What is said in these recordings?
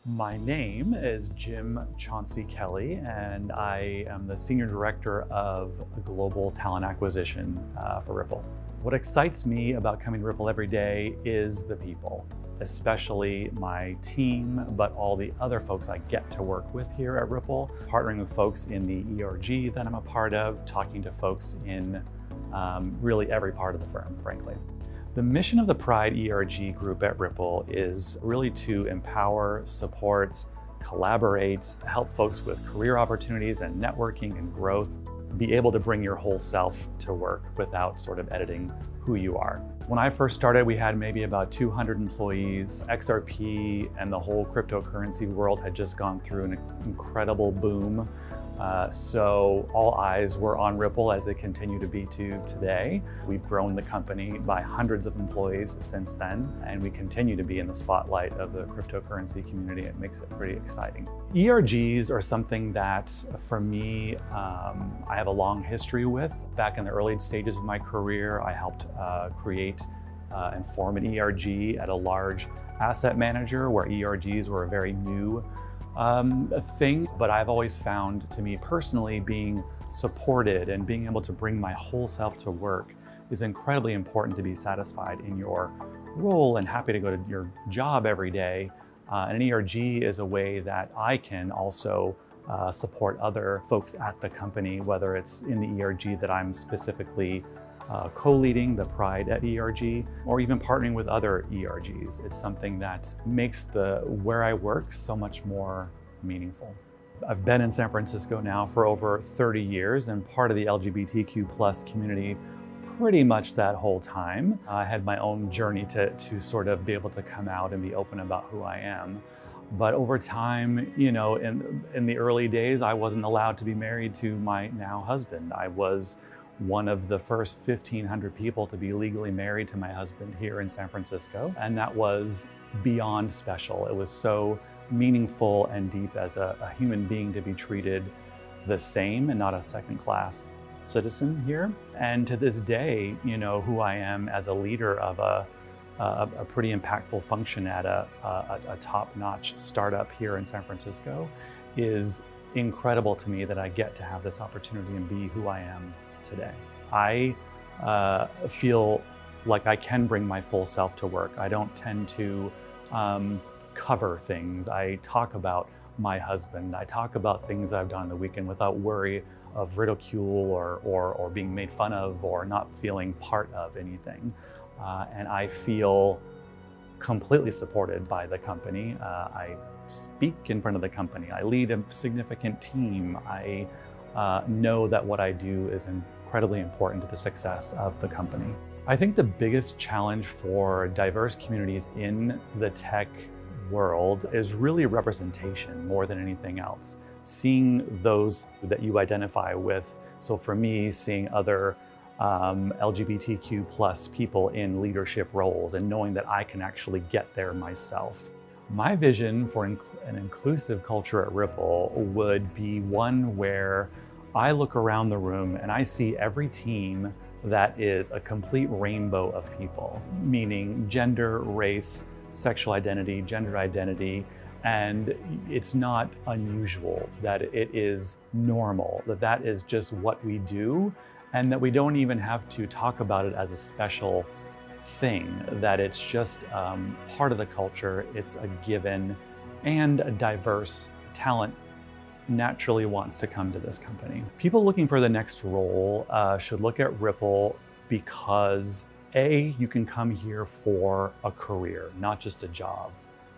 My name is Jim Chauncey-Kelly, and I am the Senior Director of Global Talent Acquisition for Ripple. What excites me about coming to Ripple every day is the people, especially my team, but all the other folks I get to work with here at Ripple, partnering with folks in the ERG that I'm a part of, talking to folks in really every part of the firm, frankly. The mission of the Pride ERG group at Ripple is really to empower, support, collaborate, help folks with career opportunities and networking and growth, be able to bring your whole self to work without sort of editing who you are. When I first started, we had maybe about 200 employees. XRP and the whole cryptocurrency world had just gone through an incredible boom. So all eyes were on Ripple, as they continue to be to today. We've grown the company by hundreds of employees since then, and we continue to be in the spotlight of the cryptocurrency community. It makes it pretty exciting. ERGs are something that, for me, I have a long history with. Back in the early stages of my career, I helped create and form an ERG at a large asset manager where ERGs were a very new thing, but I've always found, to me personally, being supported and being able to bring my whole self to work is incredibly important to be satisfied in your role and happy to go to your job every day. And an ERG is a way that I can also support other folks at the company, whether it's in the ERG that I'm specifically co-leading, the Pride at ERG, or even partnering with other ERGs. It's something that makes where I work so much more meaningful. I've been in San Francisco now for over 30 years and part of the LGBTQ plus community pretty much that whole time. I had my own journey to sort of be able to come out and be open about who I am. But over time, you know, in the early days, I wasn't allowed to be married to my now husband. I was one of the first 1,500 people to be legally married to my husband here in San Francisco. And that was beyond special. It was so meaningful and deep as a human being to be treated the same and not a second-class citizen here. And to this day, you know, who I am as a leader of a pretty impactful function at a top-notch startup here in San Francisco is incredible to me that I get to have this opportunity and be who I am today. I feel like I can bring my full self to work. I don't tend to cover things. I talk about my husband. I talk about things I've done on the weekend without worry of ridicule or being made fun of or not feeling part of anything. And I feel completely supported by the company. I speak in front of the company. I lead a significant team. I know that what I do is incredibly important to the success of the company. I think the biggest challenge for diverse communities in the tech world is really representation more than anything else. Seeing those that you identify with. So for me, seeing other LGBTQ plus people in leadership roles and knowing that I can actually get there myself. My vision for an inclusive culture at Ripple would be one where I look around the room and I see every team that is a complete rainbow of people, meaning gender, race, sexual identity, gender identity, and it's not unusual, that it is normal, that is just what we do, and that we don't even have to talk about it as a special thing, that it's just part of the culture, it's a given, and a diverse talent naturally wants to come to this company. People looking for the next role should look at Ripple because you can come here for a career, not just a job,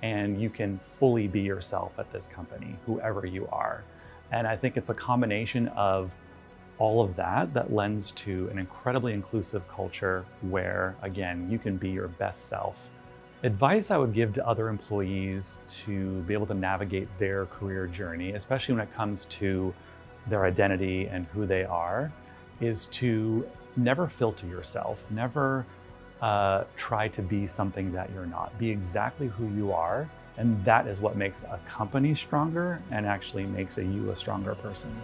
and you can fully be yourself at this company, whoever you are. And I think it's a combination of all of that lends to an incredibly inclusive culture where, again, you can be your best self. Advice I would give to other employees to be able to navigate their career journey, especially when it comes to their identity and who they are, is to never filter yourself, never try to be something that you're not. Be exactly who you are, and that is what makes a company stronger and actually makes you a stronger person.